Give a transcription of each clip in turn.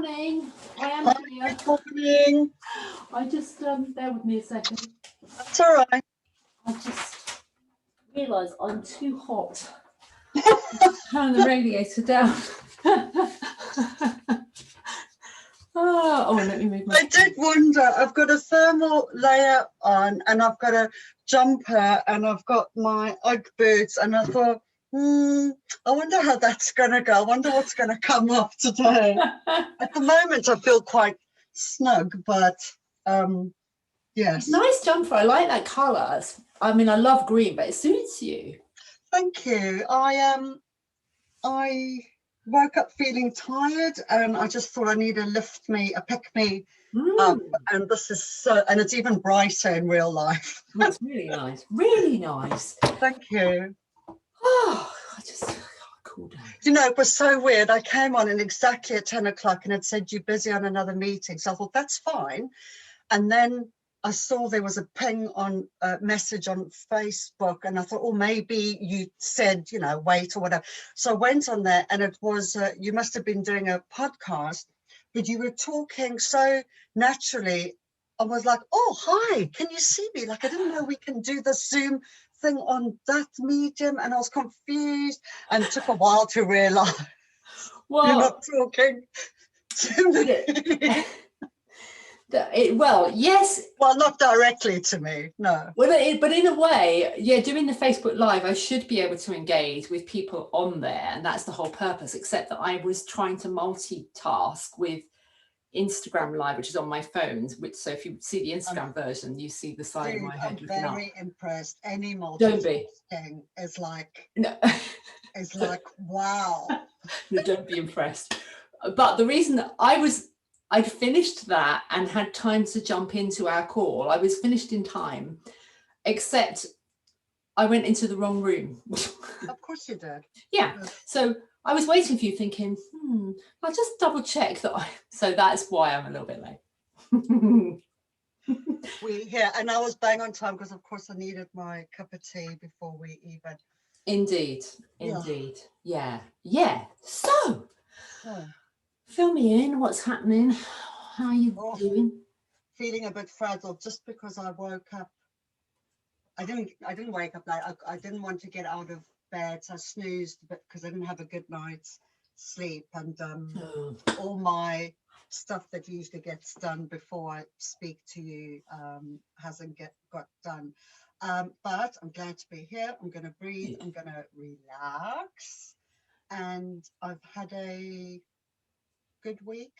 morning. I am Hi, here. good morning. I just, bear with me a second. That's all right. I just realised I'm too hot. Turn the radiator down. Oh, let me move my... I did wonder, I've got a thermal layer on and I've got a jumper and I've got my Ugg boots and I thought, I wonder how that's going to go. I wonder what's going to come off today. At the moment, I feel quite snug, but yes. It's a nice jumper. I like that colour. I mean, I love green, but it suits you. Thank you. I woke up feeling tired and I just thought I need a pick me up, and this is so, and it's even brighter in real life. That's really nice. Really nice. Thank you. Oh, I just cool down. You know, it was so weird. I came on and exactly at 10 o'clock and it said you're busy on another meeting. So I thought that's fine. And then I saw there was a ping on a message on Facebook and I thought, oh, maybe you said, you know, wait or whatever. So I went on there and it was, you must have been doing a podcast, but you were talking so naturally. I was like, oh, hi, can you see me? Like, I didn't know we can do the Zoom thing on that medium, and I was confused and it took a while to realize you're not talking to me. Well, yes. Well, not directly to me, no. Well, but in a way, yeah, doing the Facebook Live, I should be able to engage with people on there, and that's the whole purpose, except that I was trying to multitask with Instagram Live, which is on my phones, so if you see the Instagram version, you see the side of my head looking up. I'm very impressed. Any multitasking is like, no. It's like, wow. No, don't be impressed. But the reason that I'd finished that and had time to jump into our call. I was finished in time, except I went into the wrong room. Of course you did. Yeah. So I was waiting for you thinking, I'll just double check that. So that's why I'm a little bit late. And I was bang on time because of course I needed my cup of tea before we even. Indeed. Yeah. So fill me in. What's happening? How are you doing? Feeling a bit frazzled just because I woke up. I didn't wake up late. I didn't want to get out of bed, so I snoozed a bit because I didn't have a good night's sleep, and all my stuff that usually gets done before I speak to you hasn't got done. But I'm glad to be here. I'm going to breathe. I'm going to relax, and I've had a good week.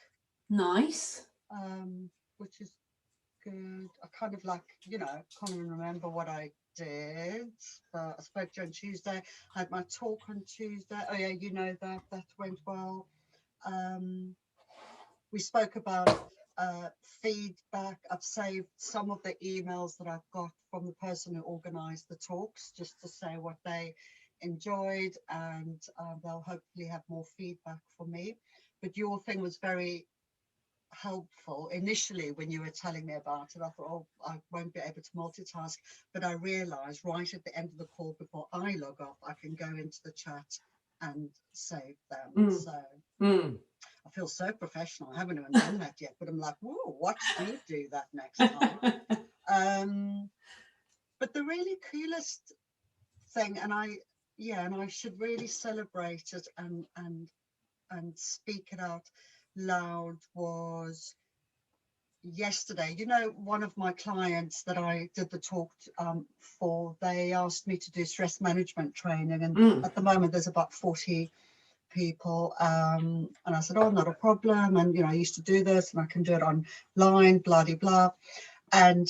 Nice. Which is good. I kind of like, can't even remember what I did, but I spoke to you on Tuesday. I had my talk on Tuesday. Oh yeah, that went well. We spoke about feedback. I've saved some of the emails that I've got from the person who organized the talks just to say what they enjoyed, and they'll hopefully have more feedback for me. But your thing was very helpful initially when you were telling me about it. I thought, oh, I won't be able to multitask, but I realized right at the end of the call before I log off, I can go into the chat and save them. So I feel so professional. I haven't even done that yet, but I'm like, whoa, watch me do that next time. But the really coolest thing, and I should really celebrate it and speak it out loud, was yesterday. One of my clients that I did the talk for, they asked me to do stress management training, and at the moment there's about 40 people, and I said, oh, not a problem, and I used to do this and I can do it online, blah de blah. And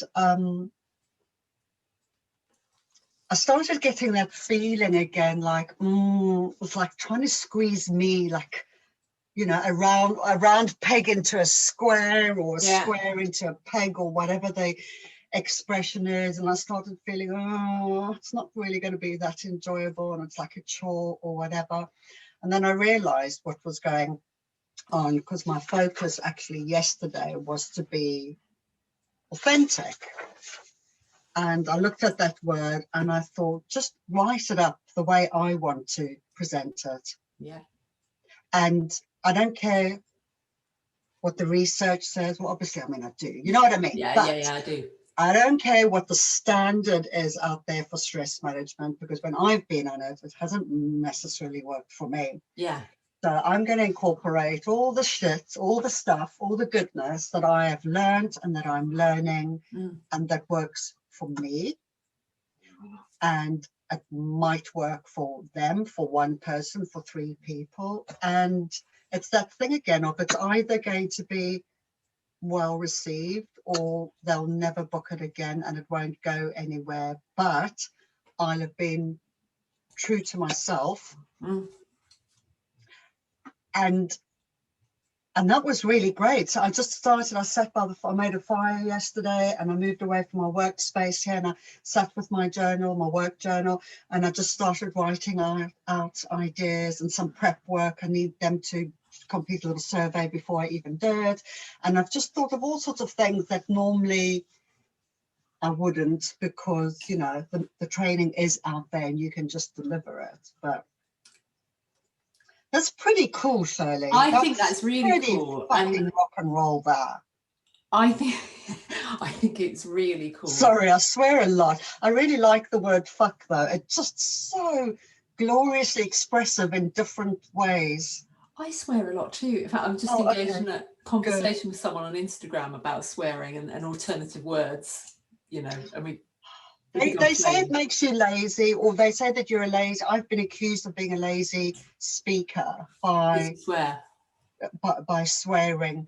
I started getting that feeling again, like it was like trying to squeeze me, like a round peg into a square, or a square into a peg, or whatever the expression is. And I started feeling, it's not really going to be that enjoyable, and it's like a chore or whatever. And then I realized what was going on, because my focus actually yesterday was to be authentic. And I looked at that word and I thought, just write it up the way I want to present it. Yeah. And I don't care what the research says. Well, obviously, I mean, I do. You know what I mean? Yeah, But yeah, I do. I don't care what the standard is out there for stress management, because when I've been on it, it hasn't necessarily worked for me. Yeah. So I'm going to incorporate all the shit, all the stuff, all the goodness that I have learned and that I'm learning and that works for me. And it might work for them, for one person, for 3 people. And it's that thing again of it's either going to be well received or they'll never book it again and it won't go anywhere. But I'll have been true to myself. And that was really great. So I just started, I made a fire yesterday and I moved away from my workspace here and I sat with my journal, my work journal, and I just started writing out ideas and some prep work. I need them to complete a little survey before I even do it. And I've just thought of all sorts of things that normally I wouldn't, because, you know, the training is out there and you can just deliver it. But that's pretty cool, Shirley. I think that's really cool. Fucking rock and roll there. I think it's really cool. Sorry, I swear a lot. I really like the word fuck though. It's just so gloriously expressive in different ways. I swear a lot too. In fact, I'm just engaged in a conversation with someone on Instagram about swearing and alternative words, you know, and they say it makes you lazy, or they say that you're a lazy. I've been accused of being a lazy speaker by swearing.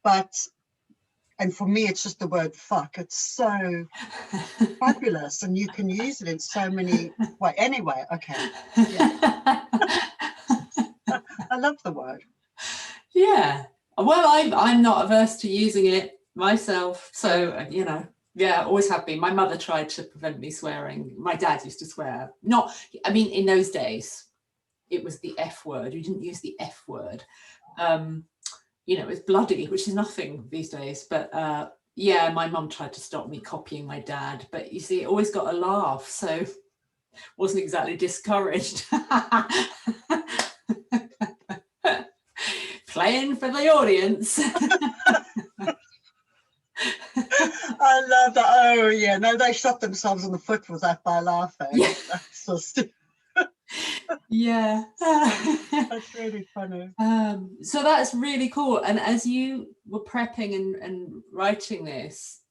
And for me, it's just the word fuck. It's so fabulous, and you can use it in so many ways. Anyway, okay. Yeah. I love the word. Yeah. Well, I'm not averse to using it myself. So, you know, yeah, always have been. My mother tried to prevent me swearing. My dad used to swear. In those days, it was the F word. You didn't use the F word. You know, it was bloody, which is nothing these days. But yeah, my mum tried to stop me copying my dad. But you see, it always got a laugh. So wasn't exactly discouraged. Playing for the audience. I love that. Oh yeah, no, they shot themselves in the foot with that by laughing. Yeah. That's just yeah. That's really funny. So that's really cool. And as you were prepping and writing this,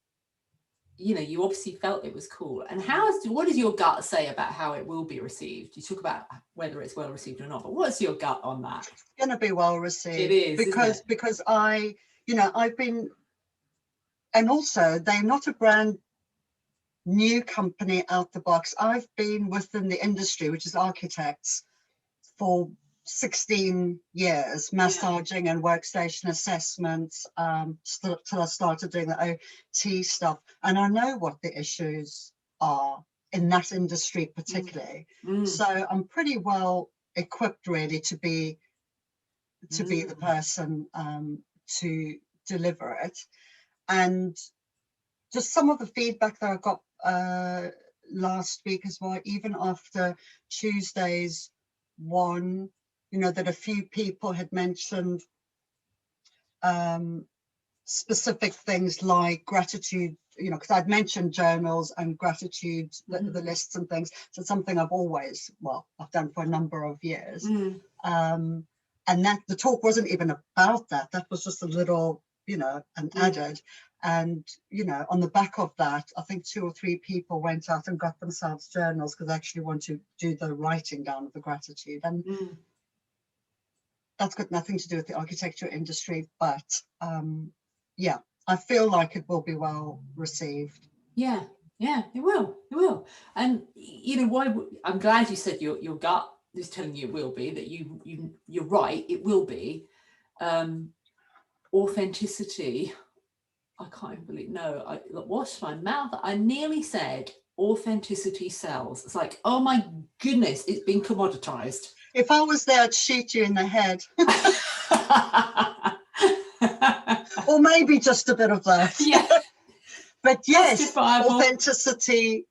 you know, you obviously felt it was cool. And what does your gut say about how it will be received? You talk about whether it's well received or not, but what's your gut on that? It's going to be well received. It is, because I've been, and also they're not a brand new company out the box. I've been within the industry, which is architects, for 16 years, massaging and workstation assessments, till I started doing the OT stuff. And I know what the issues are in that industry particularly. So I'm pretty well equipped really to be the person to deliver it. And just some of the feedback that I got last week as well, even after Tuesday's one, you know, that a few people had mentioned specific things like gratitude, you know, because I'd mentioned journals and gratitude, the lists and things. So it's something I've done for a number of years. And that the talk wasn't even about that. That was just a little, you know, an added. And, you know, on the back of that, I think 2 or 3 people went out and got themselves journals because they actually want to do the writing down of the gratitude. And that's got nothing to do with the architecture industry. But yeah, I feel like it will be well received. Yeah, it will. And, you know, I'm glad you said your gut is telling you it will be, that you're right, it will be. Authenticity. I can't even believe, no, I washed my mouth. I nearly said authenticity sells. It's like, oh my goodness, it's been commoditized. If I was there, I'd shoot you in the head. Or maybe just a bit of that. Yeah. But yes, authenticity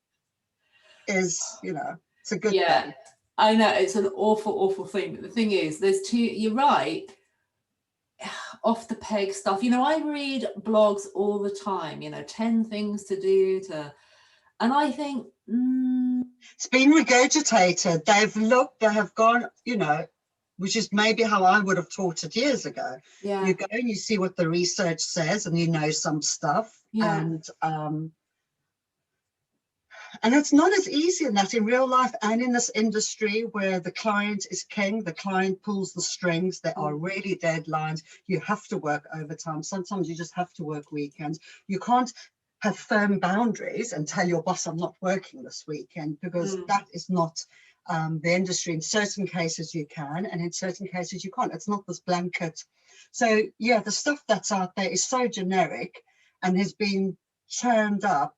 is, you know, it's a good thing. I know, it's an awful thing. But the thing is, you're right. off the peg stuff. You know, I read blogs all the time, you know, 10 things to do to, and I think, it's been regurgitated. They've looked, they have gone, you know, which is maybe how I would have taught it years ago. yeah, You go and you see what the research says, and you know some stuff, yeah, and it's not as easy in that in real life and in this industry where the client is king, the client pulls the strings, there are really deadlines, you have to work overtime, sometimes you just have to work weekends, you can't have firm boundaries and tell your boss I'm not working this weekend, because that is not the industry. In certain cases you can, and in certain cases you can't. It's not this blanket. So yeah, the stuff that's out there is so generic and has been churned up,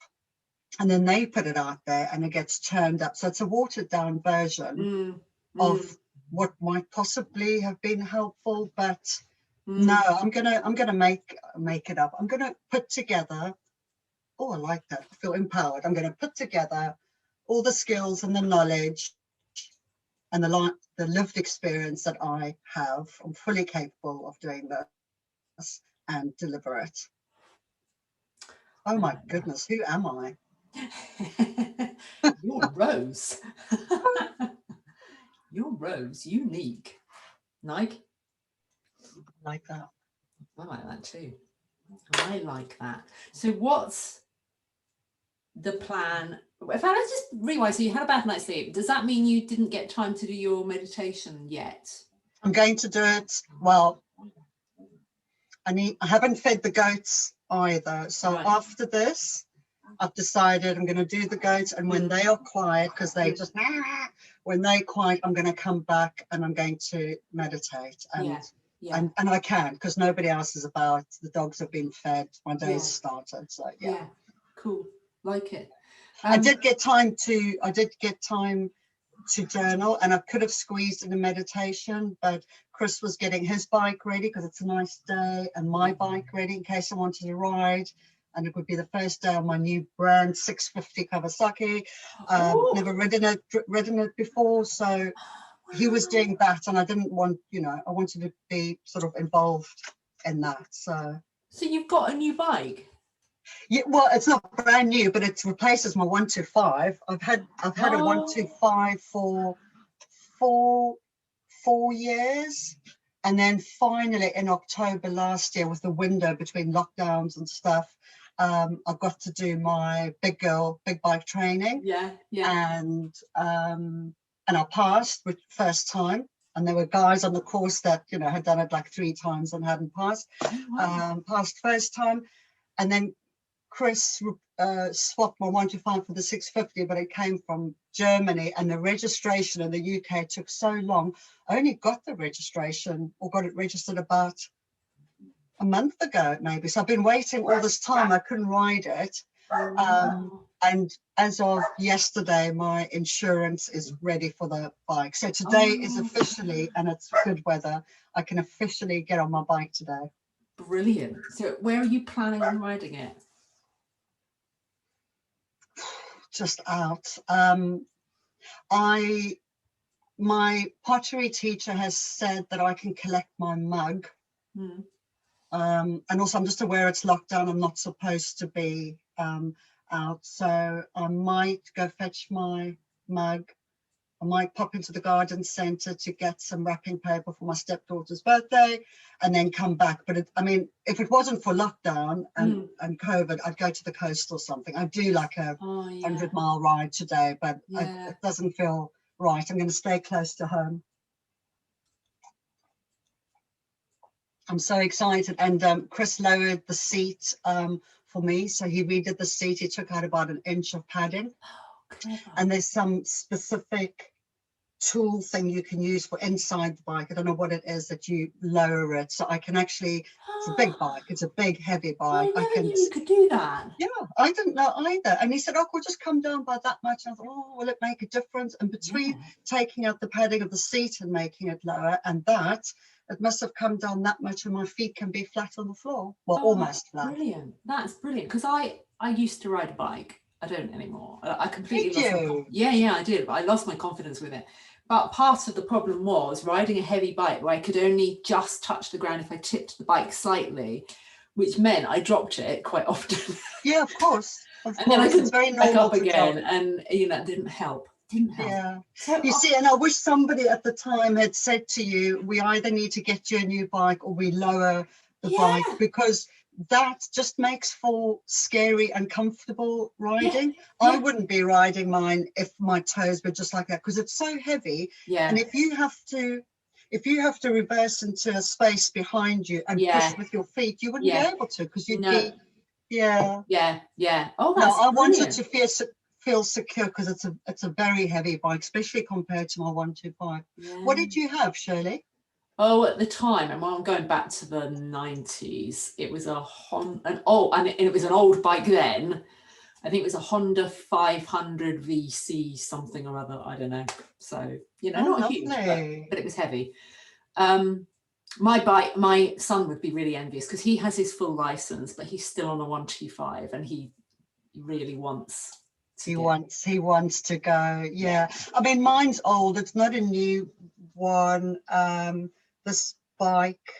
and then they put it out there and it gets churned up. So it's a watered down version of what might possibly have been helpful, but no, I'm gonna make it up. I'm gonna put together, oh, I like that, I feel empowered. I'm gonna put together all the skills and the knowledge and the lived experience that I have. I'm fully capable of doing this and deliver it. Oh my goodness, who am I? You're Rose. You're Rose, unique. Nike? Like that. I like that too. I like that. So what's the plan? In fact, let's just rewind. So you had a bad night's sleep. Does that mean you didn't get time to do your meditation yet? I'm going to do it. Well, I haven't fed the goats either. So after this, I've decided I'm going to do the goats, and when they are quiet, because they just, when they're quiet, I'm going to come back and I'm going to meditate. And and I can, because nobody else is about. The dogs have been fed. My day's started. So yeah, cool, like it. I did get time to journal, and I could have squeezed in a meditation, but Chris was getting his bike ready because it's a nice day, and my bike ready in case I wanted to ride. And it would be the first day on my new brand 650 Kawasaki. Never ridden it before, so he was doing that, and I didn't want, you know, I wanted to be sort of involved in that. So you've got a new bike? Yeah, well, it's not brand new, but it replaces my 125. I've had a 125 for four years, and then finally in October last year, with the window between lockdowns and stuff, I got to do my big bike training. And I passed with first time. And there were guys on the course that, you know, had done it like 3 times and hadn't passed. Passed first time, and then Chris swapped my 125 for the 650, but it came from Germany, and the registration in the UK took so long. I only got the registration, or got it registered, about a month ago maybe. So I've been waiting all this time. I couldn't ride it. And as of yesterday, my insurance is ready for the bike. So today is officially, and it's good weather, I can officially get on my bike today. Brilliant. So where are you planning on riding it? Just out. My pottery teacher has said that I can collect my mug. And also I'm just aware it's lockdown. I'm not supposed to be out. So I might go fetch my mug. I might pop into the garden centre to get some wrapping paper for my stepdaughter's birthday, and then come back. But I mean, if it wasn't for lockdown and COVID, I'd go to the coast or something. I'd do like a 100-mile ride today, but it doesn't feel right. I'm going to stay close to home. I'm so excited. And Chris lowered the seat for me. So he redid the seat. He took out about 1 inch of padding. And there's some specific tool thing you can use for inside the bike. I don't know what it is, that you lower it. So I can actually, it's a big bike. It's a big, heavy bike. I never knew you could do that. Yeah, I didn't know either. And he said, oh, we'll just come down by that much. And I thought, oh, will it make a difference? And between taking out the padding of the seat and making it lower, and that, it must have come down that much, and my feet can be flat on the floor. Well, almost flat. Brilliant. That's brilliant. Because I used to ride a bike. I don't anymore. I completely lost my confidence. Yeah, I did. I lost my confidence with it. But part of the problem was riding a heavy bike where I could only just touch the ground if I tipped the bike slightly, which meant I dropped it quite often. Yeah, of course. Of And then I course. It's couldn't very pick back normal up to drop. again. And, you know, it didn't help. Didn't help. Yeah. So You see, and I wish somebody at the time had said to you, we either need to get you a new bike or we lower the yeah, bike, because that just makes for scary, uncomfortable riding. I yeah, wouldn't be riding mine if my toes were just like that, because it's so heavy. yeah, And if you have to reverse into a space behind you and yeah, push with your feet, you wouldn't be yeah. able to, because you'd No, be, yeah. yeah, yeah. Oh, No, that's I wanted brilliant. to feel secure, because it's a very heavy bike, especially compared to my 125. Yeah. What did you have, Shirley? Oh, at the time, and while I'm going back to the 90s, it was and it was an old bike then. I think it was a Honda 500 VC something or other. I don't know. So, you know, Oh, not huge, but lovely. it was heavy. My son would be really envious because he has his full license, but he's still on a 125 and he really wants to He get. wants to go. Yeah. I mean, mine's old. It's not a new one. This bike,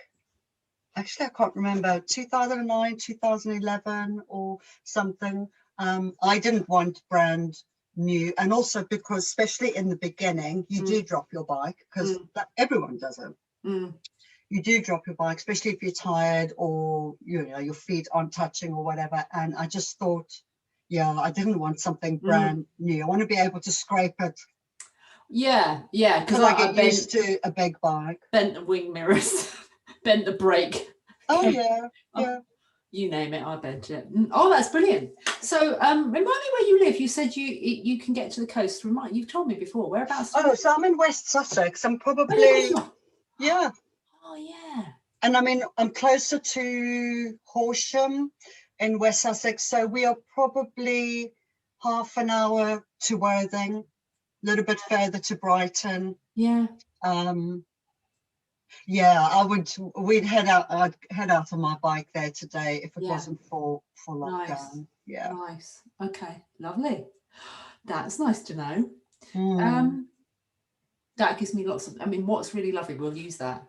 actually, I can't remember, 2009, 2011 or something. I didn't want brand new. And also because, especially in the beginning, you do drop your bike, because everyone does it. You do drop your bike, especially if you're tired or, you know, your feet aren't touching or whatever. And I just thought, yeah, I didn't want something brand new. I want to be able to scrape it Yeah, because till I get used to a big bike. Bent the wing mirrors, bent the brake. Oh, yeah, yeah. You name it, I bent it. Oh, that's brilliant. So, remind me where you live. You said you can get to the coast. You've told me before. Whereabouts? Oh, so I'm in West Sussex. I'm probably, yeah. Oh, yeah. And I mean, I'm closer to Horsham in West Sussex. So we are probably half an hour to Worthing, a little bit further to Brighton. Yeah. Yeah, we'd I'd head out on my bike there today if it wasn't for lockdown. Nice. Yeah. Nice. Okay. Lovely. That's nice to know. That gives me lots of, I mean, what's really lovely, we'll use that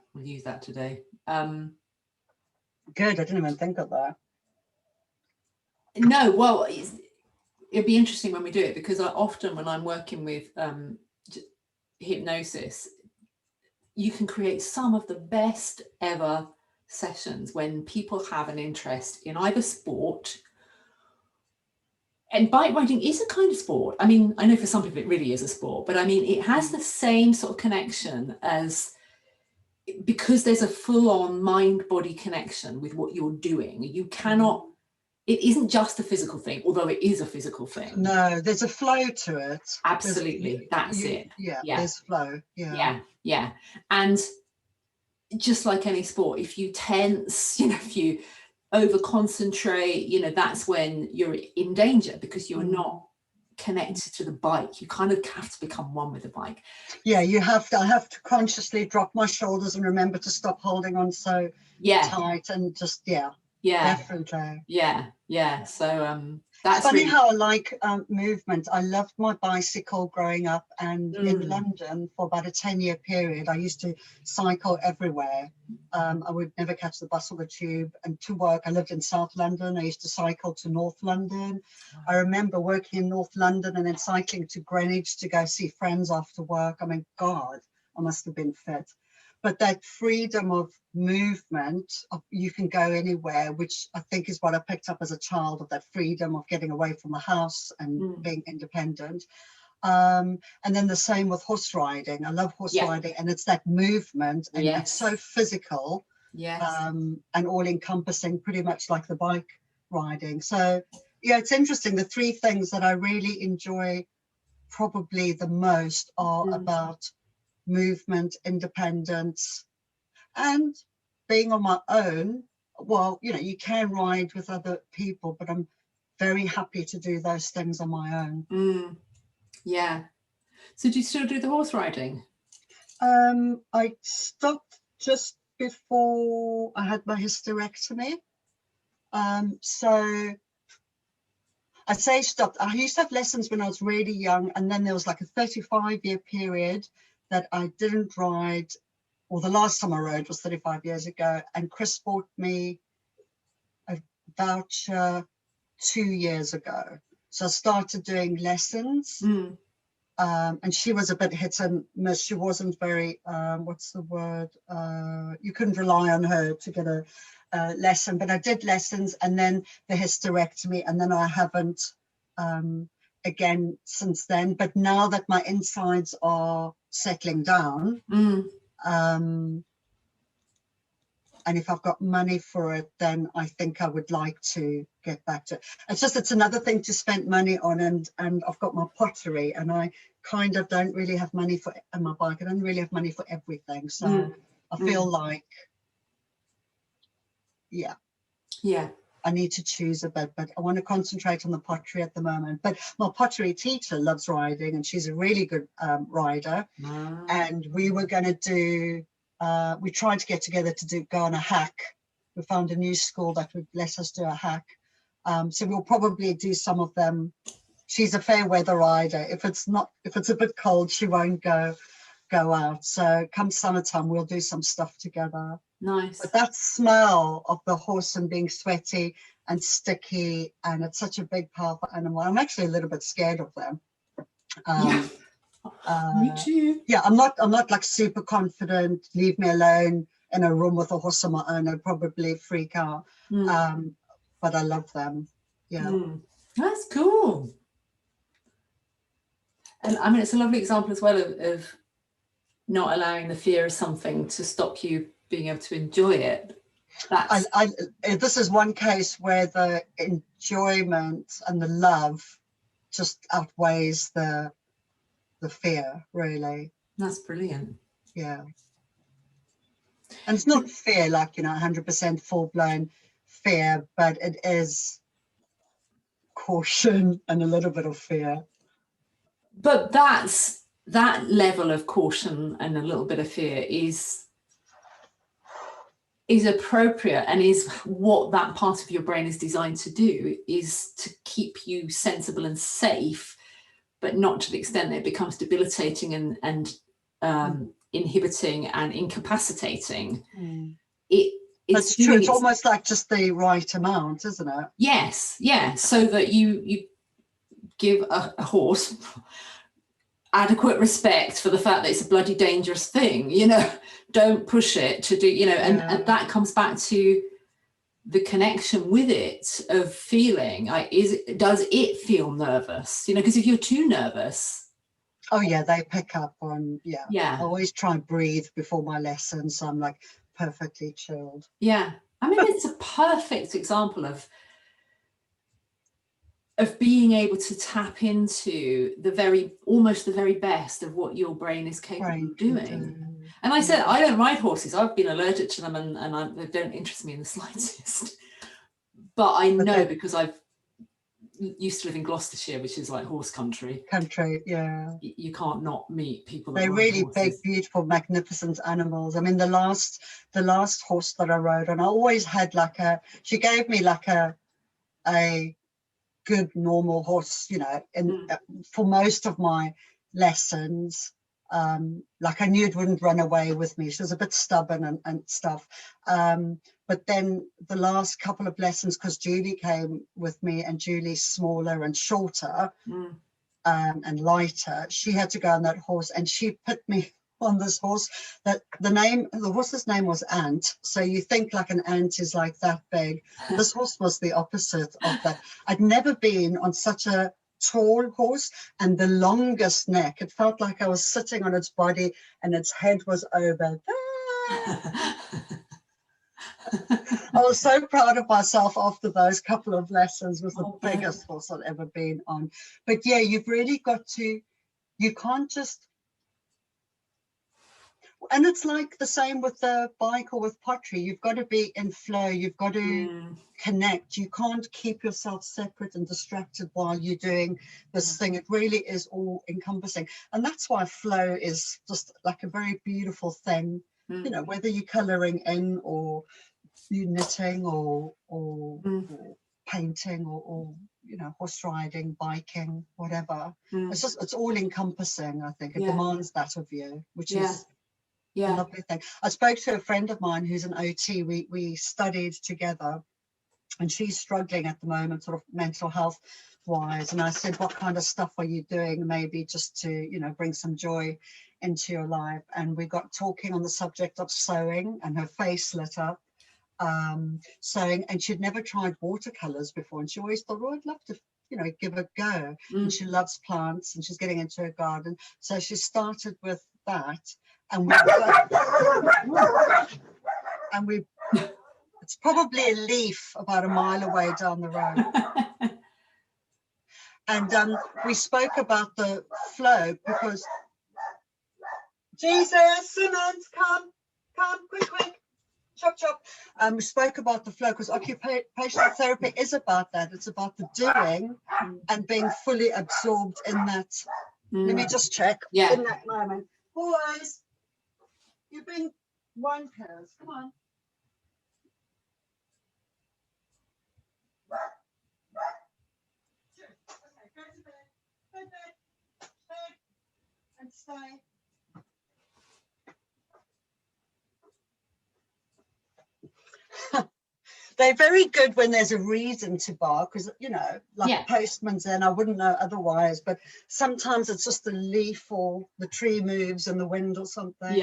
today. Good, I didn't even think of that. No, well, it'd be interesting when we do it, because often when I'm working with hypnosis, you can create some of the best ever sessions when people have an interest in either sport, and bike riding is a kind of sport. I mean, I know for some people it really is a sport, but I mean, it has the same sort of connection as, because there's a full-on mind-body connection with what you're doing. You cannot, it isn't just a physical thing, although it is a physical thing. No, there's a flow to it. Absolutely. That's it. Yeah, there's flow. Yeah. And just like any sport, if you tense, you know, if you over concentrate, you know, that's when you're in danger, because you're not connected to the bike. You kind of have to become one with the bike. Yeah, I have to consciously drop my shoulders and remember to stop holding on so tight, and just definitely. So that's it's funny really how I like movement. I loved my bicycle growing up, and in London for about a 10-year period, I used to cycle everywhere. I would never catch the bus or the tube, and to work, I lived in South London. I used to cycle to North London. I remember working in North London and then cycling to Greenwich to go see friends after work. I mean, God, I must have been fit. But that freedom of movement, you can go anywhere, which I think is what I picked up as a child, of that freedom of getting away from the house and being independent. And then the same with horse riding. I love horse riding, and it's that movement, and it's so physical, and all encompassing, pretty much like the bike riding. So yeah, it's interesting. The three things that I really enjoy probably the most are about movement, independence, and being on my own. Well, you know, you can ride with other people, but I'm very happy to do those things on my own. Yeah. So do you still do the horse riding? I stopped just before I had my hysterectomy. So I say stopped. I used to have lessons when I was really young, and then there was like a 35-year period that I didn't ride, or the last time I rode was 35 years ago, and Chris bought me a voucher 2 years ago. So I started doing lessons. And she was a bit hit and miss. She wasn't very, what's the word? You couldn't rely on her to get a lesson, but I did lessons, and then the hysterectomy, and then I haven't again since then. But now that my insides are settling down, and if I've got money for it, then I think I would like to get back to it. It's just, it's another thing to spend money on, and I've got my pottery, and I kind of don't really have money for, and my bike, I don't really have money for everything. So I feel like, yeah, I need to choose a bit, but I want to concentrate on the pottery at the moment. But my pottery teacher loves riding, and she's a really good rider. And we were going to do, we tried to get together to go on a hack. We found a new school that would let us do a hack. So we'll probably do some of them. She's a fair weather rider. If it's a bit cold, she won't go out. So come summertime, we'll do some stuff together. Nice. But that smell of the horse and being sweaty and sticky, and it's such a big, powerful animal. I'm actually a little bit scared of them. Me too. Yeah, I'm not like super confident. Leave me alone in a room with a horse on my own, I'd probably freak out. But I love them. Yeah. That's cool. And I mean, it's a lovely example as well of not allowing the fear of something to stop you being able to enjoy it. This is one case where the enjoyment and the love just outweighs the fear, really. That's brilliant. Yeah. And it's not fear like, 100% full-blown fear, but it is caution and a little bit of fear. But that level of caution and a little bit of fear is appropriate, and is what that part of your brain is designed to do, is to keep you sensible and safe, but not to the extent that it becomes debilitating and inhibiting and incapacitating. That's true. It's almost like just the right amount, isn't it? Yes, yeah. So that you give a horse adequate respect for the fact that it's a bloody dangerous thing. Don't push it to do. And that comes back to the connection with it, of feeling like, does it feel nervous? Because if you're too nervous, oh yeah, they pick up on. I always try and breathe before my lesson, so I'm like perfectly chilled. I mean, it's a perfect example of being able to tap into almost the very best of what your brain is capable of doing. And I said, I don't ride horses. I've been allergic to them, and they don't interest me in the slightest. But I know, because I've used to live in Gloucestershire, which is like horse country. You can't not meet people. They're really big, beautiful, magnificent animals. I mean, the last horse that I rode on, I always had she gave me like a good normal horse, for most of my lessons. Like I knew it wouldn't run away with me. She was a bit stubborn and stuff. But then the last couple of lessons, because Julie came with me, and Julie's smaller and shorter and lighter, she had to go on that horse, and she put me on this horse that the horse's name was Ant. So you think like an ant is like that big. This horse was the opposite of that. I'd never been on such a tall horse, and the longest neck. It felt like I was sitting on its body and its head was over. I was so proud of myself after those couple of lessons. It was the biggest horse I'd ever been on. But yeah, you've really got to, you can't just, and it's like the same with the bike or with pottery. You've got to be in flow. You've got to connect. You can't keep yourself separate and distracted while you're doing this thing. It really is all encompassing. And that's why flow is just like a very beautiful thing, whether you're coloring in or you knitting or painting or you know, horse riding, biking, whatever. Mm. It's all encompassing. I think it demands that of you, which is a lovely thing. I spoke to a friend of mine who's an OT. We studied together, and she's struggling at the moment, sort of mental health wise. And I said, what kind of stuff are you doing, maybe just to, you know, bring some joy into your life? And we got talking on the subject of sewing, and her face lit up. Sewing, and she'd never tried watercolors before, and she always thought, oh, I'd love to, you know, give it a go. And she loves plants, and she's getting into her garden, so she started with that. And we it's probably a leaf about a mile away down the road. And we spoke about the flow, because Jesus, Simmons, come quick, chop. We spoke about the flow, because occupational therapy is about that. It's about the doing and being fully absorbed in that. Let me just check in that moment. Boys, you're being wankers. Come on. Okay, go to bed. Bed. And stay. They're very good when there's a reason to bark, because, you know, like postman's in, I wouldn't know otherwise, but sometimes it's just the leaf or the tree moves in the wind or something.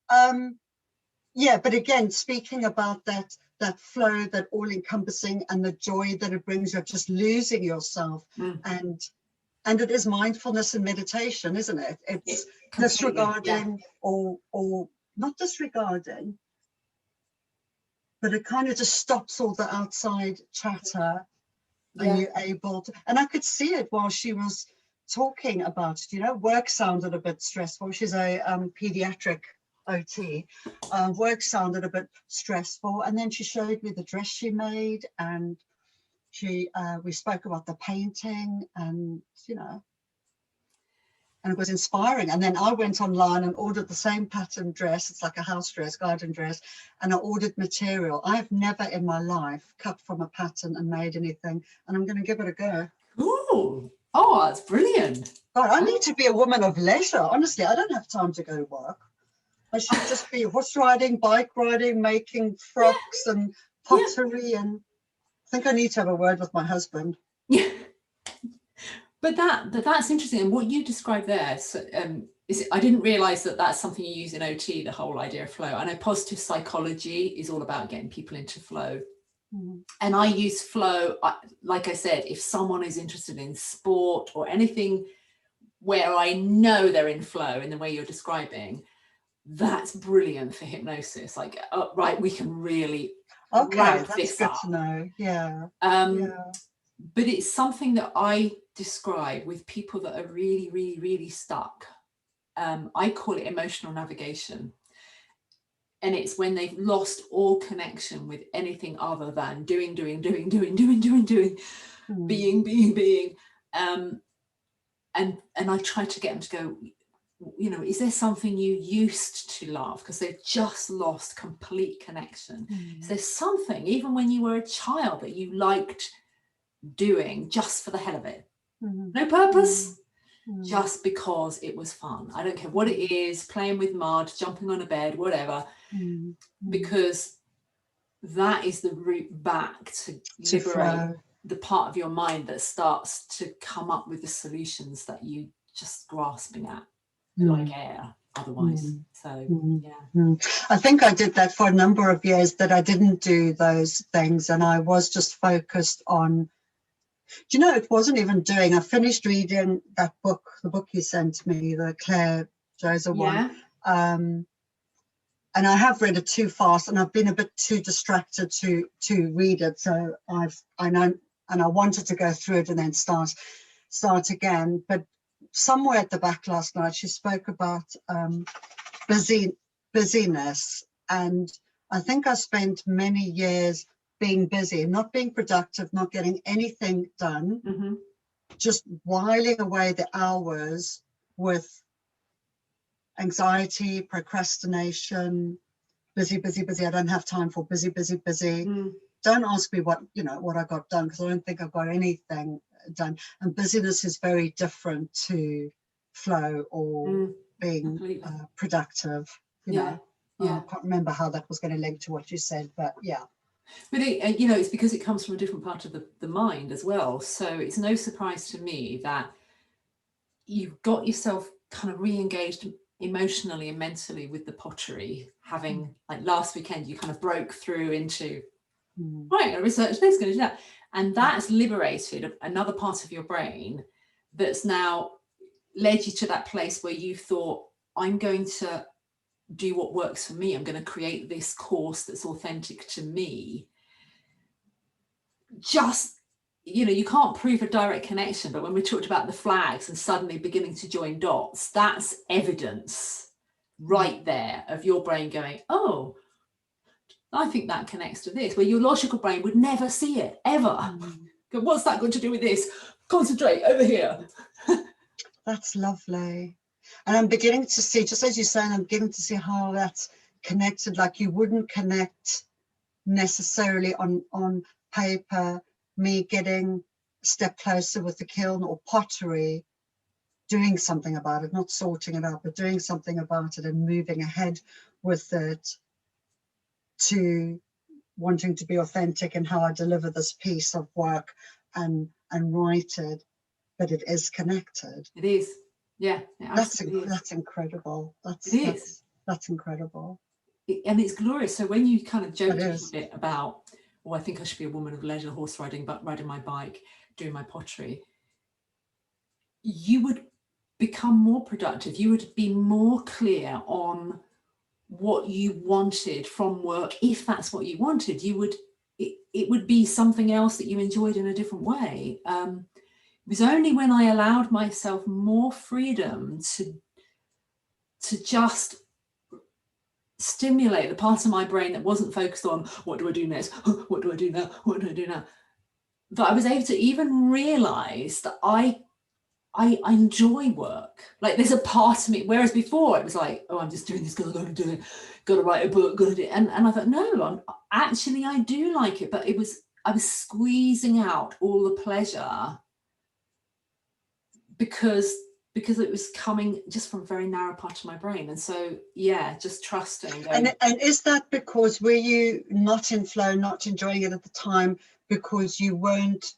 But again, speaking about that flow, that all encompassing, and the joy that it brings you of just losing yourself. And it is mindfulness and meditation, isn't it? It's disregarding or not disregarding, but it kind of just stops all the outside chatter, and you're able to, and I could see it while she was talking about it, you know, work sounded a bit stressful. She's a pediatric OT. Work sounded a bit stressful, and then she showed me the dress she made, and we spoke about the painting, and, you know, and it was inspiring. And then I went online and ordered the same pattern dress. It's like a house dress, garden dress, and I ordered material. I've never in my life cut from a pattern and made anything, and I'm going to give it a go. Ooh. Oh, that's brilliant. God, I need to be a woman of leisure. Honestly, I don't have time to go to work. I should just be horse riding, bike riding, making frocks and pottery. And I think I need to have a word with my husband. Yeah. But that's interesting. And what you described there, I didn't realize that that's something you use in OT, the whole idea of flow. I know positive psychology is all about getting people into flow. And I use flow, like I said, if someone is interested in sport or anything where I know they're in flow in the way you're describing, that's brilliant for hypnosis. Like, right, we can really ramp this up. That's good to know. Yeah. But it's something that I describe with people that are really, really, really stuck. I call it emotional navigation. And it's when they've lost all connection with anything other than doing, being. And I try to get them to go, you know, is there something you used to love? Because they've just lost complete connection. Is there something, even when you were a child, that you liked doing just for the hell of it? No purpose, just because it was fun. I don't care what it is, playing with mud, jumping on a bed, whatever, because that is the route back to liberate the part of your mind that starts to come up with the solutions that you just grasping at like air otherwise. So I think I did that for a number of years, that I didn't do those things, and I was just focused on, do you know, it wasn't even doing, I finished reading that book, the book you sent me, the Claire Josa one, and I have read it too fast, and I've been a bit too distracted to read it, so I know, and I wanted to go through it and then start again. But somewhere at the back last night, she spoke about busyness, and I think I spent many years being busy, not being productive, not getting anything done, just whiling away the hours with anxiety, procrastination, busy. I don't have time for busy. don't ask me what I got done, because I don't think I've got anything done. And busyness is very different to flow or being productive. Yeah. I can't remember how that was going to link to what you said, but yeah. But it's because it comes from a different part of the mind as well. So it's no surprise to me that you've got yourself kind of re-engaged emotionally and mentally with the pottery, having like last weekend you kind of broke through into right, I'm going to research this, going to do that, and that's liberated another part of your brain that's now led you to that place where you thought, I'm going to do what works for me, I'm going to create this course that's authentic to me. Just, you can't prove a direct connection, but when we talked about the flags and suddenly beginning to join dots, that's evidence right there of your brain going, oh, I think that connects to this, where your logical brain would never see it, ever. What's that got to do with this? Concentrate over here. That's lovely. And I'm beginning to see, just as you're saying, I'm beginning to see how that's connected. Like you wouldn't connect necessarily on paper, me getting a step closer with the kiln or pottery, doing something about it, not sorting it out, but doing something about it and moving ahead with it, to wanting to be authentic in how I deliver this piece of work and write it, but it is connected. It is. Yeah. That's incredible. That's incredible. And it's glorious. So when you kind of joked a little bit about, I think I should be a woman of leisure, horse riding, but riding my bike, doing my pottery, you would become more productive. You would be more clear on what you wanted from work. If that's what you wanted, it would be something else that you enjoyed in a different way. It was only when I allowed myself more freedom to just stimulate the part of my brain that wasn't focused on what do I do next, what do I do now, what do I do now, that I was able to even realize that I enjoy work. Like there's a part of me, whereas before it was like, oh, I'm just doing this because I got to do it, got to write a book, got to do it. And I thought, no, I do like it, but I was squeezing out all the pleasure because it was coming just from a very narrow part of my brain. And so, yeah, just trusting. And is that because were you not in flow, not enjoying it at the time because you weren't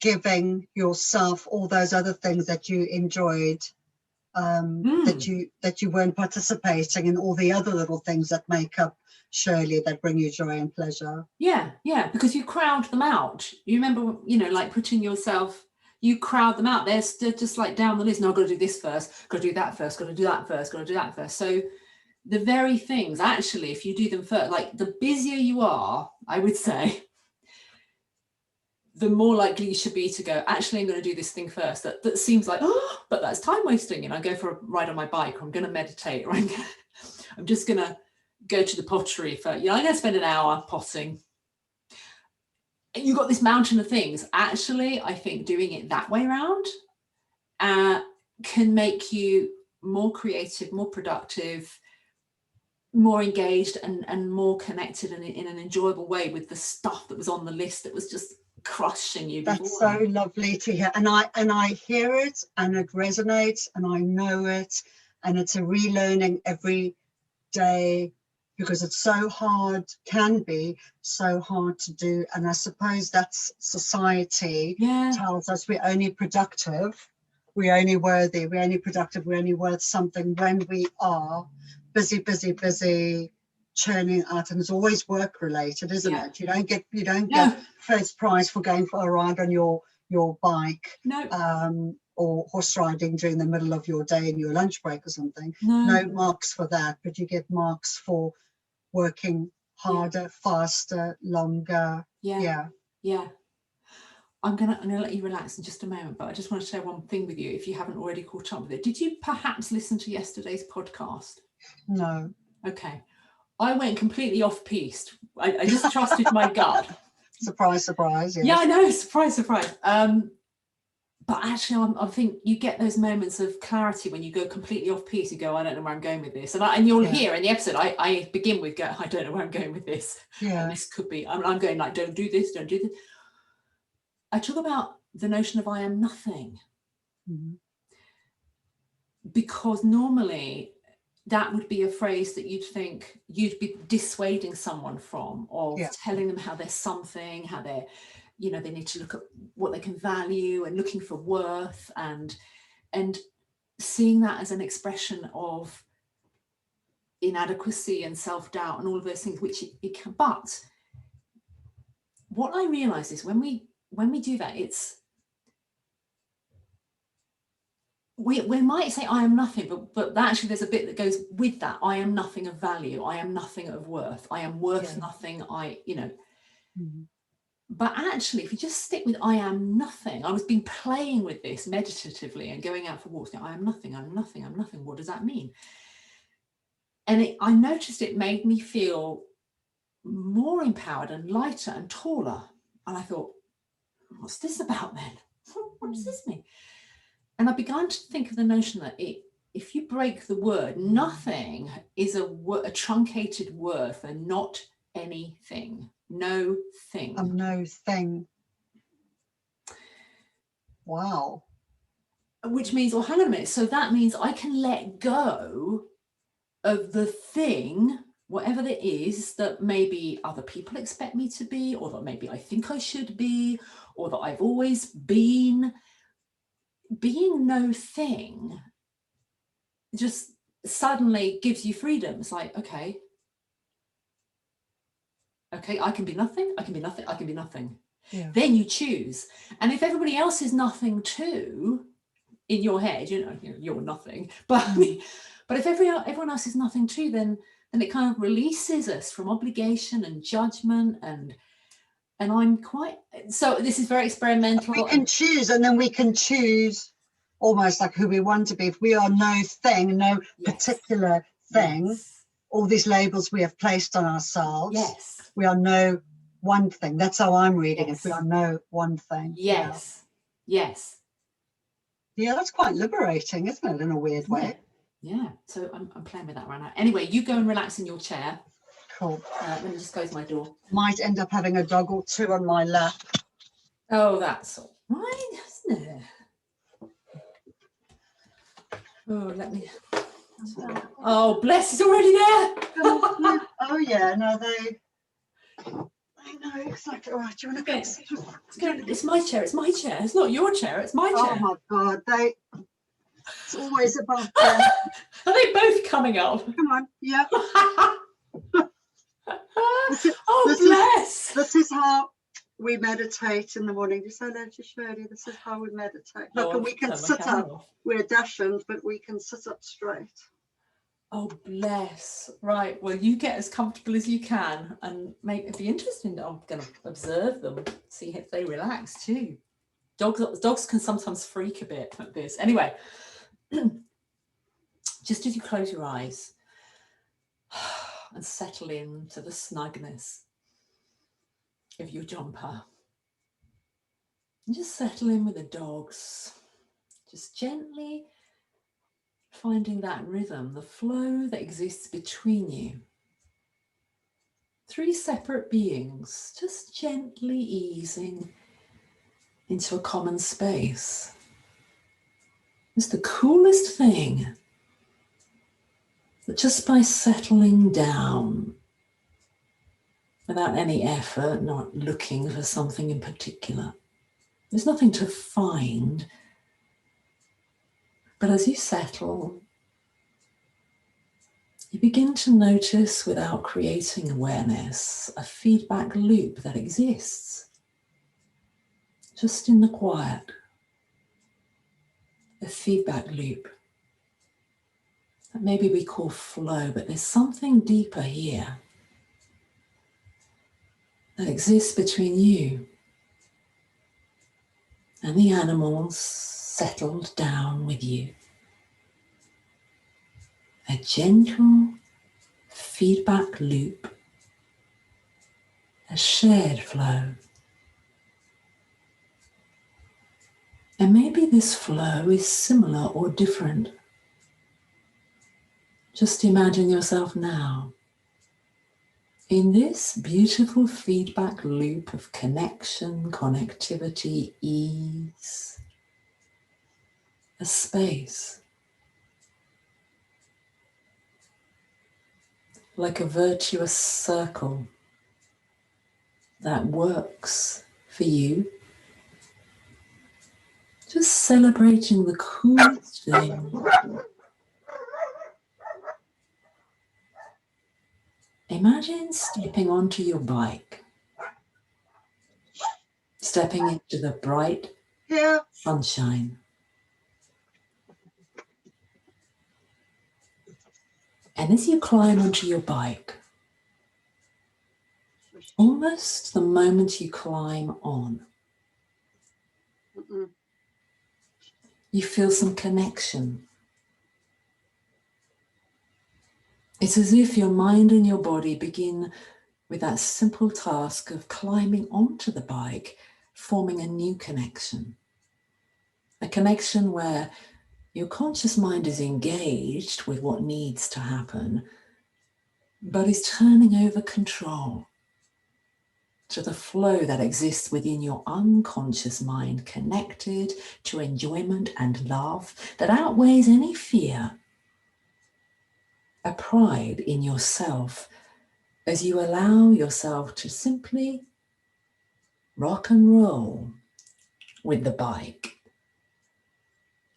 giving yourself all those other things that you enjoyed, that you weren't participating in all the other little things that make up Shirley, that bring you joy and pleasure? Yeah, because you crowd them out. You remember, like putting yourself, you crowd them out. They're just like down the list. No, I've got to do this first, got to do that first, got to do that first, got to do that first. So the very things, actually, if you do them first, like the busier you are, I would say, the more likely you should be to go, actually, I'm going to do this thing first. That seems like, oh, but that's time wasting. And I go for a ride on my bike, or I'm going to meditate, or I'm just going to go to the pottery for, I'm going to spend an hour potting. And you've got this mountain of things. Actually, I think doing it that way around can make you more creative, more productive, more engaged, and more connected in an enjoyable way with the stuff that was on the list that was just crushing you before. That's so lovely to hear, and I hear it, and it resonates, and I know it, and it's a relearning every day, because it's so hard, can be so hard to do. And I suppose that's society tells us we're only productive, we're only worthy, we're only productive, we're only worth something when we are busy churning out. And it's always work related, isn't it? You don't get first prize for going for a ride on your bike, or horse riding during the middle of your day in your lunch break or something. No marks for that, but you get marks for working harder, faster, longer. I'm gonna let you relax in just a moment, but I just want to share one thing with you if you haven't already caught up with it. Did you perhaps listen to yesterday's podcast? No. Okay. I went completely off piste. I just trusted my gut. Surprise, yes. Yeah, I know. Surprise. But but actually I think you get those moments of clarity when you go completely off piece. You go, I don't know where I'm going with this. And you'll hear in the episode, I begin with, go, I don't know where I'm going with this. Yeah. And this could be, I'm going like, don't do this, don't do this. I talk about the notion of I am nothing. Mm-hmm. Because normally that would be a phrase that you'd think you'd be dissuading someone from, of telling them how they're something, how they're, you know, they need to look at what they can value and looking for worth, and seeing that as an expression of inadequacy and self-doubt and all of those things, which it can. But what I realize is when we do that, it's, we might say I am nothing, but actually there's a bit that goes with that. I am nothing of value. I am nothing of worth. I am worth nothing. Mm-hmm. But actually, if you just stick with I am nothing, I was been playing with this meditatively and going out for walks. I am nothing, I'm nothing, I'm nothing. What does that mean? And I noticed it made me feel more empowered and lighter and taller. And I thought, what's this about then? What does this mean? And I began to think of the notion that if you break the word, nothing is a truncated word for not anything. No thing. A no thing. Wow. Which means, well, hang on a minute. So that means I can let go of the thing, whatever it is that maybe other people expect me to be, or that maybe I think I should be, or that I've always been. Being no thing just suddenly gives you freedom. It's like, okay, I can be nothing, I can be nothing, I can be nothing. Yeah. Then you choose. And if everybody else is nothing too, in your head, you're nothing. But but if everyone else is nothing too, then it kind of releases us from obligation and judgment, and I'm quite, so this is very experimental. We can choose, and then we can choose almost like who we want to be. If we are no thing, no particular thing, all these labels we have placed on ourselves, we are no one thing. That's how I'm reading it. We are no one thing. Yes. Yeah, that's quite liberating, isn't it, in a weird way? Yeah. So I'm playing with that right now. Anyway, you go and relax in your chair. Cool. Let me just close my door. Might end up having a dog or two on my lap. Oh, that's all right, isn't it? Oh, let me. Oh, bless, it's already there. Oh yeah, no, I know exactly. All right, do you want to come? It's my chair. It's my chair. It's not your chair. It's my chair. Oh my God, it's always about them. Are they both coming up? Come on, yeah. Bless. This is how we meditate in the morning. Just hello to Shirley. This is how we meditate. Look, and we can sit up. We're Dachshund, but we can sit up straight. Oh, bless. Right. Well, you get as comfortable as you can and make it be interesting. I'm going to observe them, see if they relax too. Dogs can sometimes freak a bit at this. Anyway, just as you close your eyes and settle into the snugness of your jumper, and just settle in with the dogs, just gently finding that rhythm, the flow that exists between you. Three separate beings, just gently easing into a common space. It's the coolest thing that just by settling down, without any effort, not looking for something in particular, there's nothing to find. But as you settle, you begin to notice, without creating awareness, a feedback loop that exists just in the quiet. A feedback loop that maybe we call flow, but there's something deeper here that exists between you and the animals settled down with you. A gentle feedback loop, a shared flow, And maybe this flow is similar or different. Just imagine yourself now in this beautiful feedback loop of connection, connectivity, ease, a space, like a virtuous circle that works for you. Just celebrating the coolest thing. Imagine stepping onto your bike, stepping into the bright sunshine. And as you climb onto your bike, almost the moment you climb on, you feel some connection. It's as if your mind and your body begin with that simple task of climbing onto the bike, forming a new connection. A connection where your conscious mind is engaged with what needs to happen, but is turning over control to the flow that exists within your unconscious mind, connected to enjoyment and love that outweighs any fear, a pride in yourself as you allow yourself to simply rock and roll with the bike.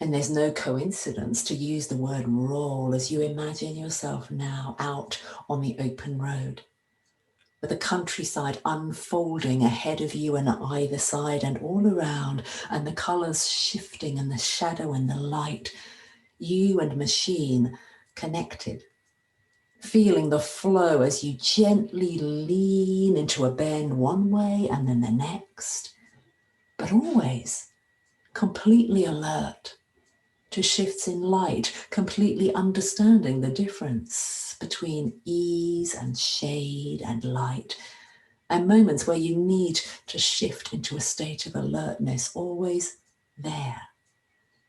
And there's no coincidence to use the word roll as you imagine yourself now out on the open road, with the countryside unfolding ahead of you and either side and all around, and the colours shifting and the shadow and the light, you and machine connected, feeling the flow as you gently lean into a bend one way and then the next, but always completely alert to shifts in light, completely understanding the difference between ease and shade and light, and moments where you need to shift into a state of alertness, always there,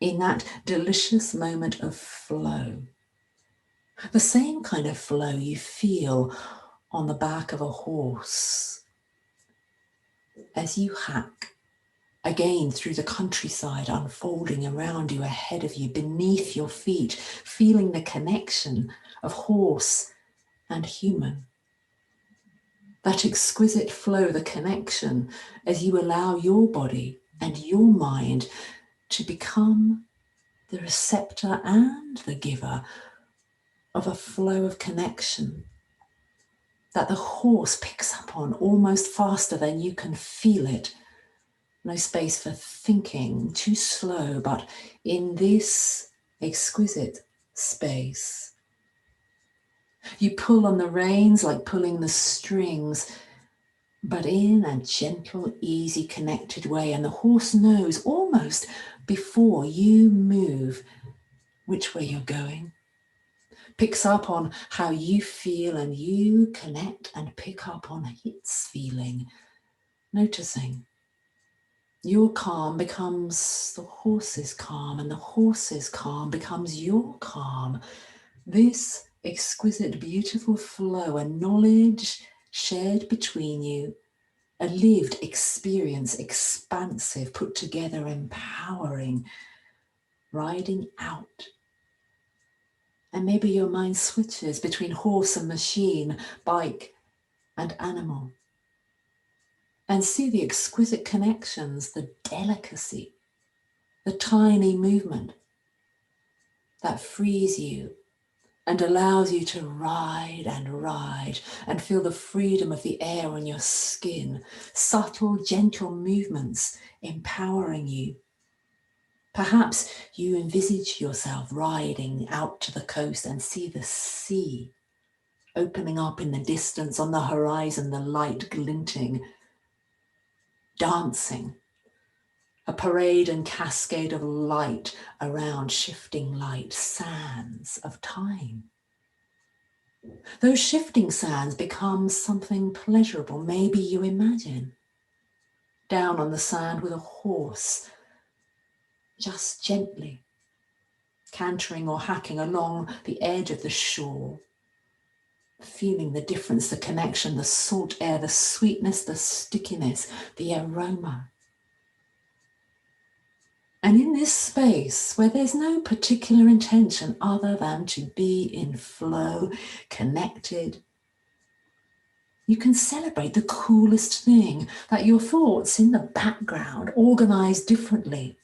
in that delicious moment of flow. The same kind of flow you feel on the back of a horse as you hack again through the countryside unfolding around you, ahead of you, beneath your feet, feeling the connection of horse and human. That exquisite flow, the connection, as you allow your body and your mind to become the receptor and the giver of a flow of connection that the horse picks up on almost faster than you can feel it. No space for thinking, too slow, but in this exquisite space. You pull on the reins like pulling the strings, but in a gentle, easy, connected way. And the horse knows almost before you move which way you're going. Picks up on how you feel, and you connect and pick up on its feeling, noticing. Your calm becomes the horse's calm, and the horse's calm becomes your calm. This exquisite, beautiful flow, a knowledge shared between you, a lived experience, expansive, put together, empowering, riding out. And maybe your mind switches between horse and machine, bike and animal. And see the exquisite connections, the delicacy, the tiny movement that frees you and allows you to ride and feel the freedom of the air on your skin, subtle, gentle movements empowering you. Perhaps you envisage yourself riding out to the coast and see the sea opening up in the distance, on the horizon, the light glinting, dancing. A parade and cascade of light around, shifting light, sands of time. Those shifting sands become something pleasurable. Maybe you imagine down on the sand with a horse just gently cantering or hacking along the edge of the shore, feeling the difference, the connection, the salt air, the sweetness, the stickiness, the aroma. And in this space where there's no particular intention other than to be in flow, connected, you can celebrate the coolest thing, that your thoughts in the background organize differently.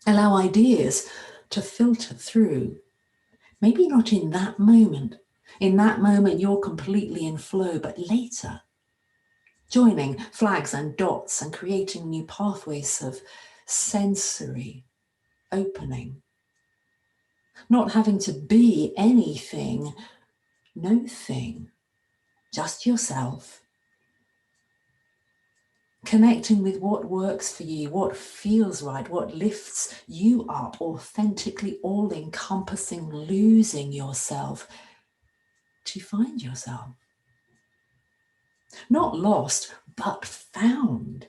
Allow ideas to filter through. Maybe not in that moment. In that moment, you're completely in flow, but later, joining flags and dots and creating new pathways of sensory opening. Not having to be anything, no thing, just yourself. Connecting with what works for you, what feels right, what lifts you up, authentically all-encompassing, losing yourself to find yourself. Not lost, but found.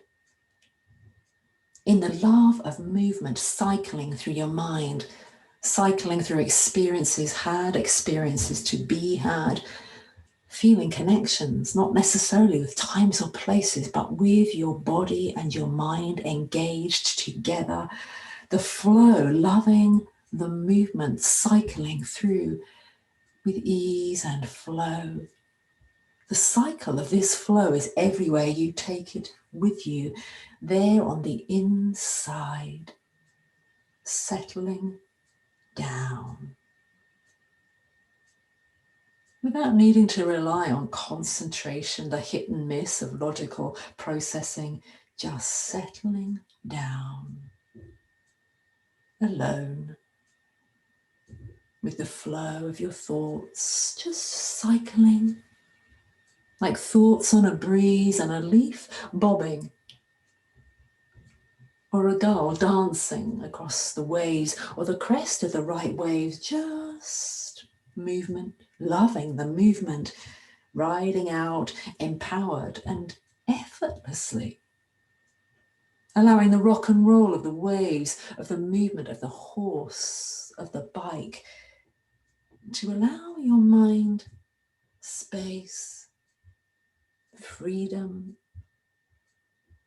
In the love of movement, cycling through your mind, cycling through experiences had, experiences to be had, feeling connections, not necessarily with times or places, but with your body and your mind engaged together. The flow, loving the movement, cycling through with ease and flow. The cycle of this flow is everywhere. You take it with you, there on the inside, settling down. Without needing to rely on concentration, the hit and miss of logical processing, just settling down, alone, with the flow of your thoughts, just cycling, like thoughts on a breeze and a leaf bobbing, or a gull dancing across the waves, or the crest of the right waves, just movement, loving the movement, riding out, empowered and effortlessly, allowing the rock and roll of the waves, of the movement of the horse, of the bike, to allow your mind space, freedom,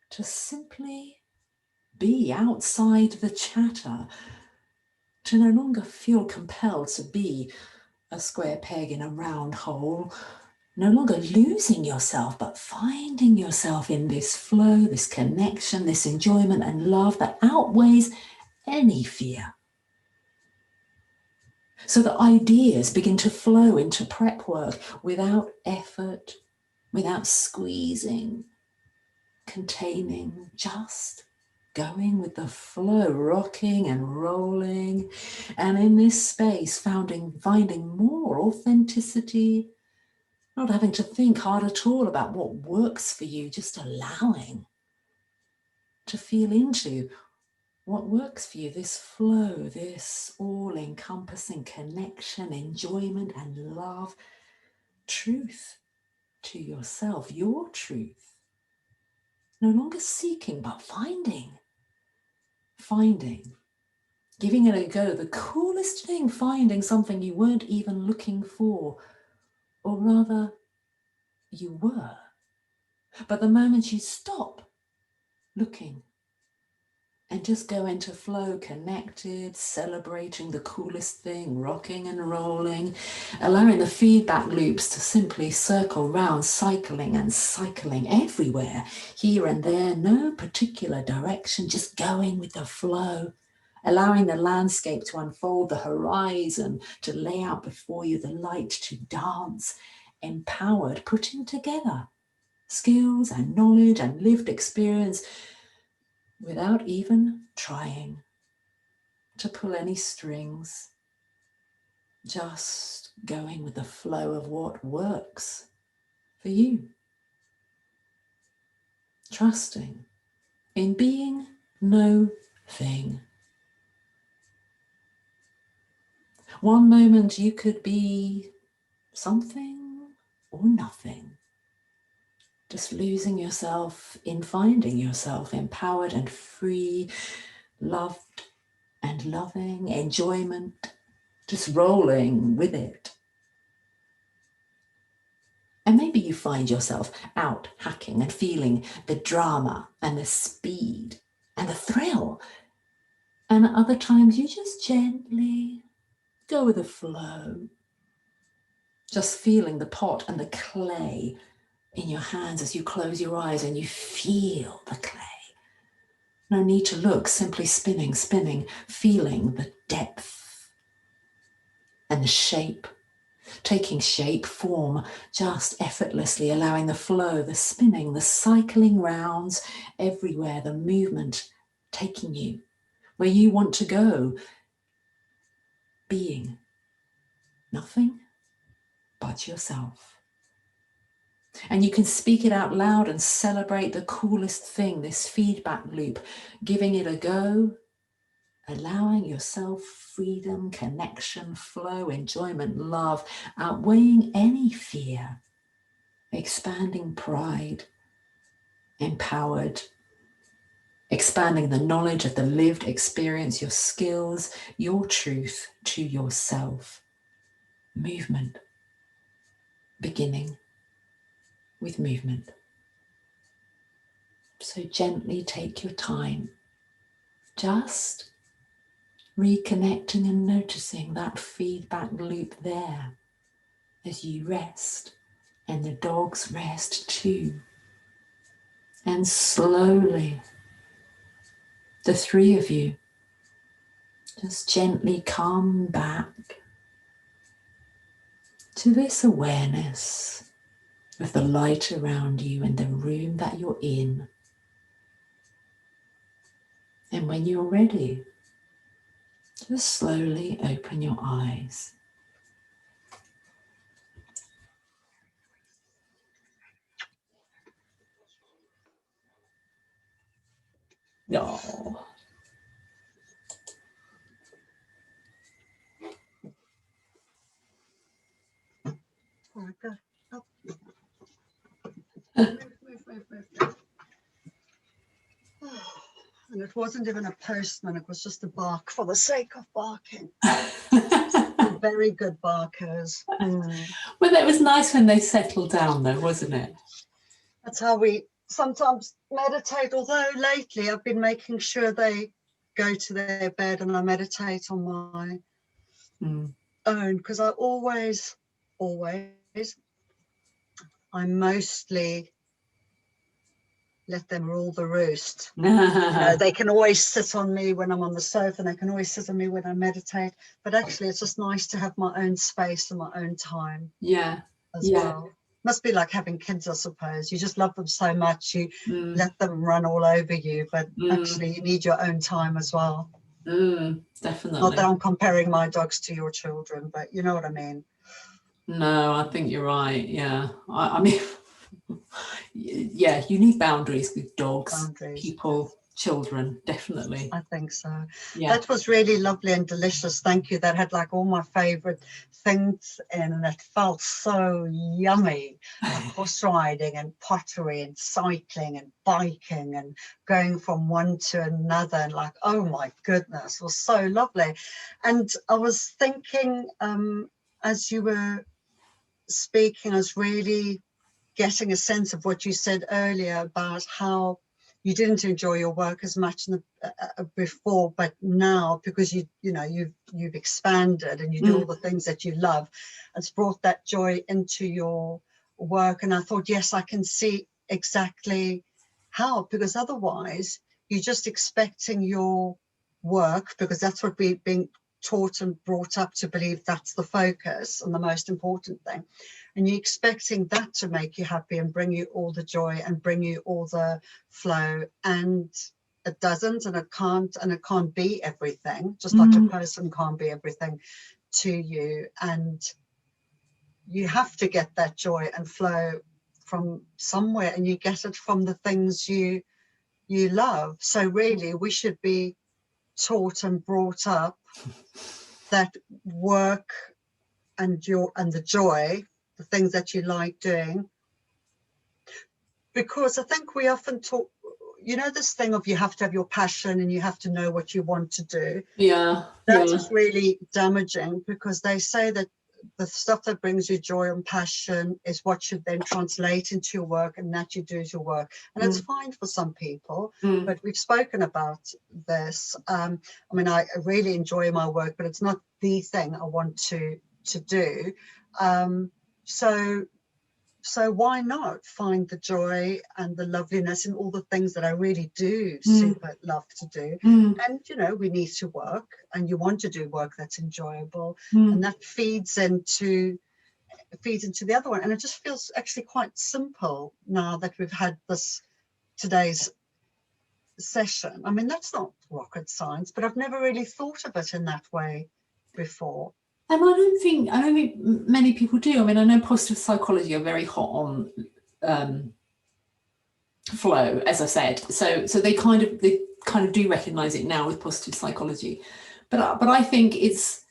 to simply be outside the chatter, to no longer feel compelled to be a square peg in a round hole, no longer losing yourself, but finding yourself in this flow, this connection, this enjoyment and love that outweighs any fear. So that ideas begin to flow into prep work without effort, without squeezing, containing, just going with the flow, rocking and rolling. And in this space, finding more authenticity, not having to think hard at all about what works for you, just allowing to feel into what works for you, this flow, this all-encompassing connection, enjoyment and love, truth to yourself, your truth. No longer seeking, but finding, giving it a go. The coolest thing, finding something you weren't even looking for, or rather you were. But the moment you stop looking and just go into flow, connected, celebrating the coolest thing, rocking and rolling, allowing the feedback loops to simply circle round, cycling and cycling everywhere, here and there, no particular direction, just going with the flow, allowing the landscape to unfold, the horizon to lay out before you, the light to dance, empowered, putting together skills and knowledge and lived experience without even trying to pull any strings, just going with the flow of what works for you. Trusting in being no thing. One moment you could be something or nothing. Just losing yourself in finding yourself empowered and free, loved and loving, enjoyment, just rolling with it. And maybe you find yourself out hacking and feeling the drama and the speed and the thrill. And at other times you just gently go with the flow, just feeling the pot and the clay in your hands as you close your eyes and you feel the clay. No need to look, simply spinning, spinning, feeling the depth and the shape, taking shape, form, just effortlessly allowing the flow, the spinning, the cycling rounds everywhere, the movement taking you where you want to go, being nothing but yourself. And you can speak it out loud and celebrate the coolest thing, this feedback loop, giving it a go, allowing yourself freedom, connection, flow, enjoyment, love, outweighing any fear, expanding pride, empowered, expanding the knowledge of the lived experience, your skills, your truth to yourself. Movement, beginning with movement. So gently take your time, just reconnecting and noticing that feedback loop there as you rest and the dogs rest too. And slowly, the three of you just gently come back to this awareness of the light around you and the room that you're in. And when you're ready, just slowly open your eyes. Oh. And it wasn't even a postman, it was just a bark for the sake of barking. Very good barkers. Well, that was nice when they settled down though, wasn't it? That's how we sometimes meditate, although lately I've been making sure they go to their bed and I meditate on my own, because I I mostly let them rule the roost. You know, they can always sit on me when I'm on the sofa, and they can always sit on me when I meditate, but actually it's just nice to have my own space and my own time. As well. Must be like having kids, I suppose. You just love them so much, you let them run all over you, but actually you need your own time as well. Definitely. Not that I'm comparing my dogs to your children, but you know what I mean. No, I think you're right. Yeah, I mean, yeah, you need boundaries with dogs, people, children, definitely. I think so. Yeah. That was really lovely and delicious. Thank you. That had like all my favorite things in, and it felt so yummy. Like horse riding and pottery and cycling and biking and going from one to another, and like, oh my goodness, it was so lovely. And I was thinking, as you were speaking, I was really getting a sense of what you said earlier about how you didn't enjoy your work as much before, but now, because you've expanded and you do all the things that you love, it's brought that joy into your work. And I thought, yes, I can see exactly how, because otherwise you're just expecting your work, because that's what we've been taught and brought up to believe, that's the focus and the most important thing, and you're expecting that to make you happy and bring you all the joy and bring you all the flow, and it doesn't, and it can't be everything, just like a person can't be everything to you. And you have to get that joy and flow from somewhere, and you get it from the things you love. So really we should be taught and brought up that work and the joy, the things that you like doing, because I think we often talk, you know, this thing of you have to have your passion and you have to know what you want to do. Yeah. That is really damaging, because they say that the stuff that brings you joy and passion is what should then translate into your work, and that you do is your work. And it's fine for some people, but we've spoken about this. I mean, I really enjoy my work, but it's not the thing I want to do. So why not find the joy and the loveliness in all the things that I really do super love to do? And, you know, we need to work, and you want to do work that's enjoyable, and that feeds into the other one. And it just feels actually quite simple now that we've had today's session. I mean, that's not rocket science, but I've never really thought of it in that way before. And I don't think many people do. I mean, I know positive psychology are very hot on flow, as I said. So they kind of do recognise it now with positive psychology, but I think it's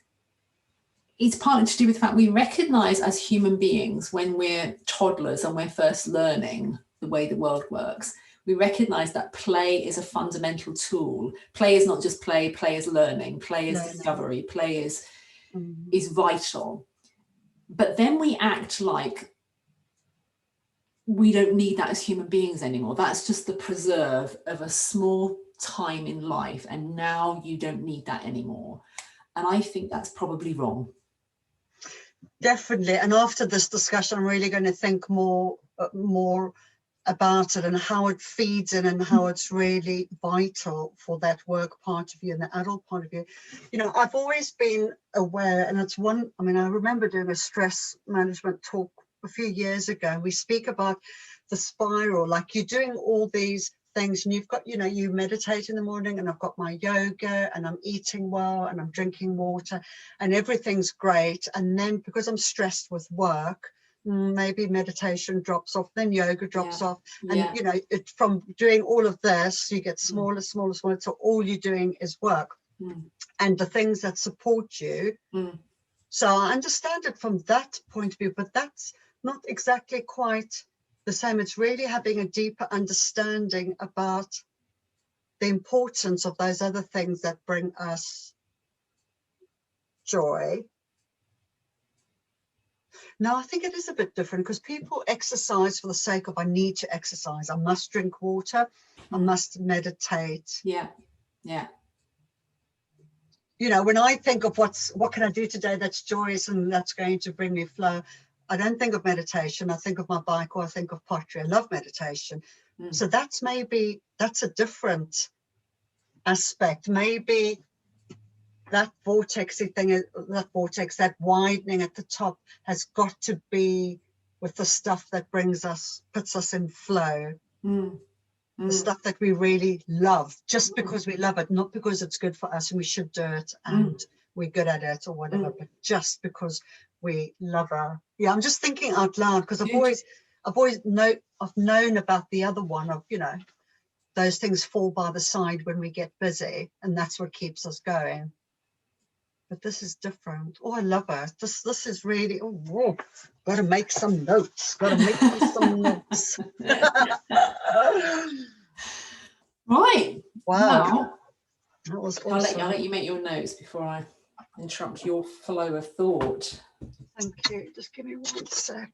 partly to do with the fact we recognise as human beings, when we're toddlers and we're first learning the way the world works, we recognise that play is a fundamental tool. Play is not just play. Play is learning. Play is discovery. Play is vital. But then we act like we don't need that as human beings anymore. That's just the preserve of a small time in life, and now you don't need that anymore. And I think that's probably wrong. Definitely. And after this discussion, I'm really going to think more about it and how it feeds in, and how it's really vital for that work part of you and the adult part of you. You know, I've always been aware, and it's I remember doing a stress management talk a few years ago. We speak about the spiral, like you're doing all these things, and you've got, you know, you meditate in the morning, and I've got my yoga, and I'm eating well, and I'm drinking water, and everything's great. And then because I'm stressed with work, maybe meditation drops off, then yoga drops off, and you know, from doing all of this, you get smaller, so all you're doing is work and the things that support you. So I understand it from that point of view, but that's not exactly quite the same. It's really having a deeper understanding about the importance of those other things that bring us joy. No, I think it is a bit different, because people exercise for the sake of, I need to exercise, I must drink water, I must meditate. Yeah. You know, when I think of what can I do today that's joyous and that's going to bring me flow, I don't think of meditation. I think of my bike, or I think of pottery. I love meditation. So that's a different aspect. Maybe that vortexy thing, that widening at the top has got to be with the stuff that puts us in flow. The stuff that we really love, just because we love it, not because it's good for us and we should do it and we're good at it or whatever, but just because we love her. Yeah, I'm just thinking out loud, because I've known about the other one of, you know, those things fall by the side when we get busy, and that's what keeps us going. But this is different. Oh, I love her. This is really, whoa, got to make some notes. Right. Wow. That was awesome. I'll let you make your notes before I interrupt your flow of thought. Thank you. Just give me 1 sec.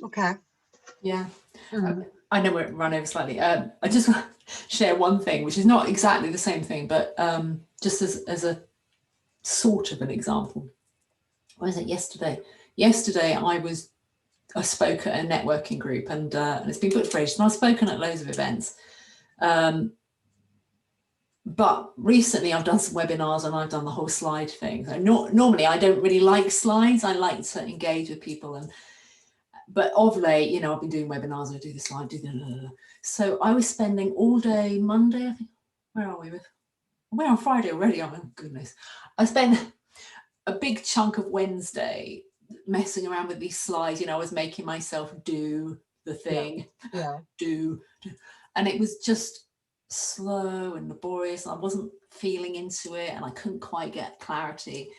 Okay. Yeah. I know we're run over slightly. I just want to share one thing, which is not exactly the same thing, but just as a sort of an example. What was it yesterday? Yesterday I spoke at a networking group, and it's been booked for ages, and I've spoken at loads of events. But recently I've done some webinars and I've done the whole slide thing. So normally I don't really like slides. I like to engage with people, but of late, you know, I've been doing webinars. I do the slide, so I was spending all day Monday, I think. Where are we? We're on Friday already. Oh my goodness. I spent a big chunk of Wednesday messing around with these slides. You know, I was making myself do the thing, do, and it was just slow and laborious. I wasn't feeling into it and I couldn't quite get clarity.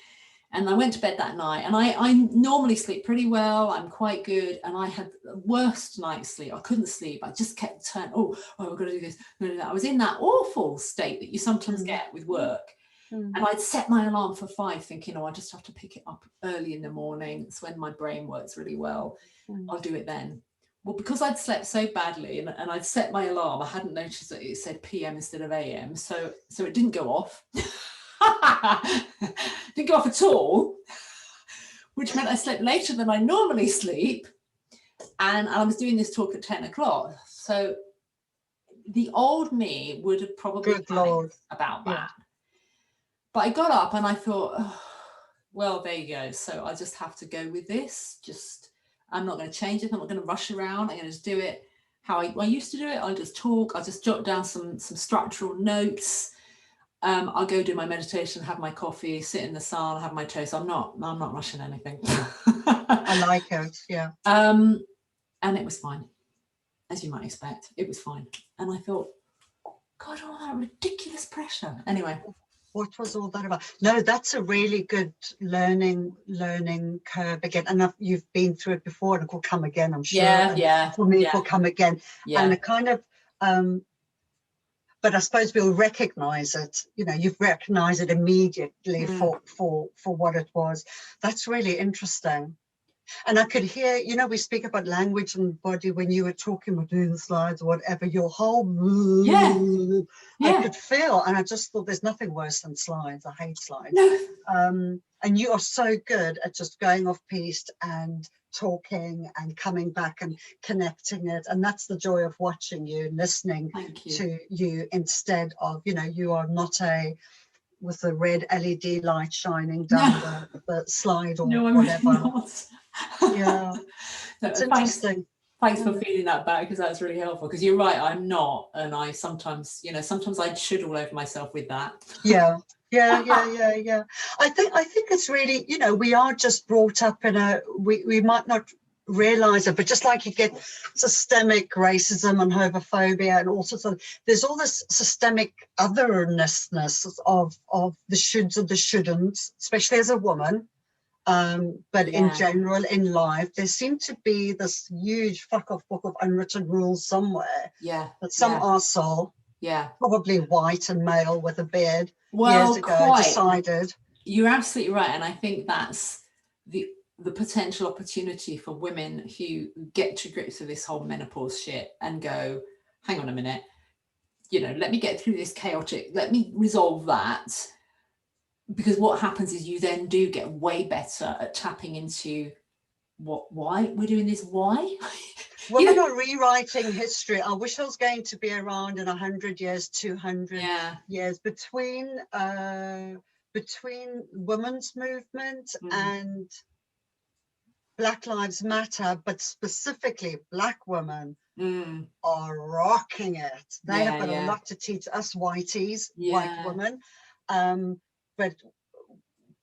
And I went to bed that night, and I normally sleep pretty well. I'm quite good. And I had the worst night's sleep. I couldn't sleep. I just kept turning, I've got to do this. I was in that awful state that you sometimes get with work. And I'd set my alarm for 5 thinking, I just have to pick it up early in the morning. It's when my brain works really well. I'll do it then. Well, because I'd slept so badly and I'd set my alarm, I hadn't noticed that it said PM instead of AM. So it didn't go off. Didn't go off at all, which meant I slept later than I normally sleep. And I was doing this talk at 10 o'clock. So the old me would have probably panicked about that. But I got up and I thought, well, there you go. So I just have to go with this. I'm not going to change it. I'm not going to rush around. I'm going to just do it how I used to do it. I'll just talk. I'll just jot down some structural notes. I'll go do my meditation, have my coffee, sit in the sun, have my toast. I'm not rushing anything. I like it. Yeah. And it was fine, as you might expect. It was fine. And I thought, God, all that ridiculous pressure. Anyway. What was all that about? No, that's a really good learning curve again. And you've been through it before, and it will come again, I'm sure. Yeah. For me, it will come again. Yeah. And it kind of, but I suppose we'll recognize it. You know, you've recognized it immediately for what it was. That's really interesting. And I could hear, you know, we speak about language and body when you were talking about doing the slides or whatever, your whole, I could feel, and I just thought there's nothing worse than slides. I hate slides. No. And you are so good at just going off piste and talking and coming back and connecting it. And that's the joy of watching you and listening to you, instead of, you know, you are not with the red LED light shining down the slide or whatever. Not. Yeah, that's interesting. Thanks for feeding that back, because that's really helpful. Because you're right, I'm not, and I sometimes I should all over myself with that. Yeah. I think it's really, you know, we are just brought up in we might not realize it, but just like you get systemic racism and homophobia and all sorts of, there's all this systemic otherness of the shoulds and the shouldn'ts, especially as a woman. But in general, in life, there seemed to be this huge fuck off book of unwritten rules somewhere. Yeah. That some arsehole, probably white and male with a beard, years ago decided. You're absolutely right. And I think that's the potential opportunity for women who get to grips with this whole menopause shit and go, hang on a minute, you know, let me get through this chaotic, let me resolve that. Because what happens is you then do get way better at tapping into why we're doing this. Why? Women are rewriting history. I wish I was going to be around in 100 years, 200 years, between women's movement and Black Lives Matter, but specifically Black women are rocking it. They have got a lot to teach us whiteies, white women. But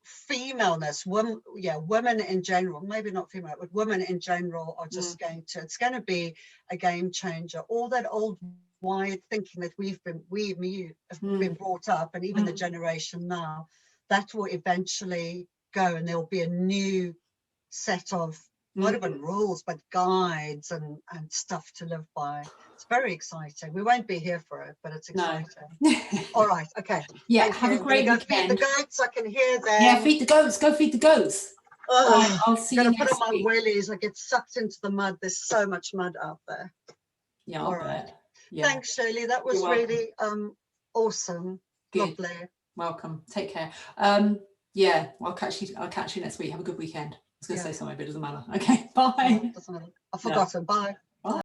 femaleness, women in general, maybe not female, but women in general are just it's going to be a game changer. All that old wired thinking that me, have been brought up, and even the generation now, that will eventually go, and there'll be a new set of not even rules, but guides and stuff to live by. It's very exciting. We won't be here for it, but it's exciting. No. All right. Okay. Yeah. Have a great weekend. Feed the goats. I can hear them. Yeah. Feed the goats. Go feed the goats. I'll see you next week. I'm going to put on my wellies. I get sucked into the mud. There's so much mud out there. Yeah. All right. Yeah. Thanks, Shirley. That was really awesome. Good. Lovely. Welcome. Take care. Yeah. I'll catch you next week. Have a good weekend. I was going to say something, but it doesn't matter. Okay. Bye. No, doesn't matter. I've forgotten. Bye.